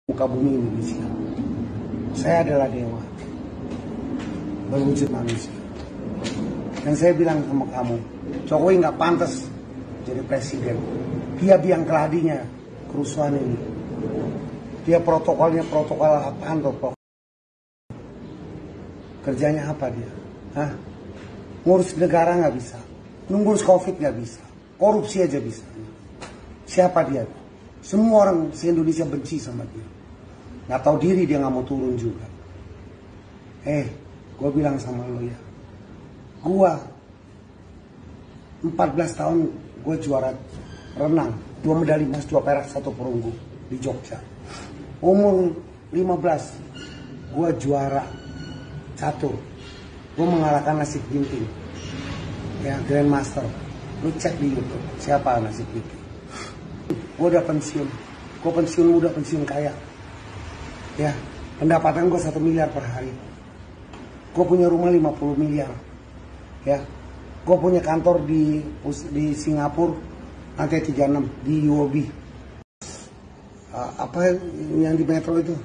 muka bumi Indonesia. Saya adalah dewa berwujud manusia. Dan saya bilang sama kamu, Jokowi nggak pantas jadi presiden. Dia biang keladinya kerusuhan ini. Dia protokol apaan tuh? Kerjanya apa dia? Hah? Ngurus negara nggak bisa, ngurus COVID nggak bisa, korupsi aja bisa. Siapa dia? Semua orang se-Indonesia benci sama dia. Nggak tahu diri dia nggak mau turun juga. Gue bilang sama lo ya, gue 14 tahun gue juara renang, 2 medali emas, 2 perak, 1 perunggu di Jogja. Umur 15 gue juara catur, gue mengalahkan Nasib Ginting, ya Grandmaster. Lu cek di YouTube siapa Nasib Ginting. Gue udah pensiun, gue pensiun muda, pensiun kaya. Ya, pendapatan gue 1 miliar per hari. Gue punya rumah 50 miliar. Ya, gue punya kantor di Singapura, lantai 36 di UOB. Apa yang di Metro itu?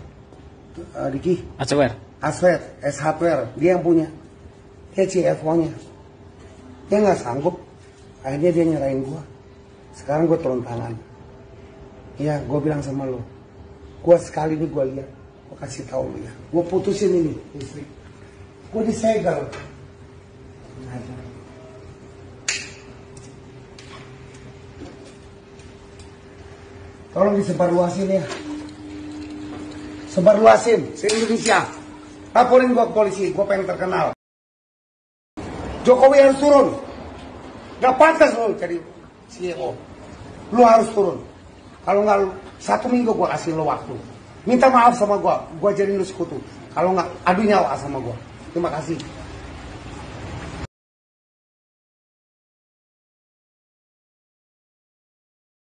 Diki? Aswear, S Hardware, dia yang punya. Dia CFO-nya. Dia nggak sanggup, akhirnya dia nyerahin gue. Sekarang gue turun tangan. Ya, gue bilang sama lo, gue sekali ini gue lihat, gue kasih tahu lo ya, gue putusin ini istri, gue disegel. Tolong disebarluasin ya, sebarluasin se-Indonesia, laporin gue ke polisi, gue pengen terkenal. Jokowi harus turun, gak pantas lo jadi CEO, lo harus turun. Kalau nggak 1 minggu gue kasih lo waktu, minta maaf sama gue jadiin lo sekutu. Kalau nggak adu nyawa sama gue. Terima kasih.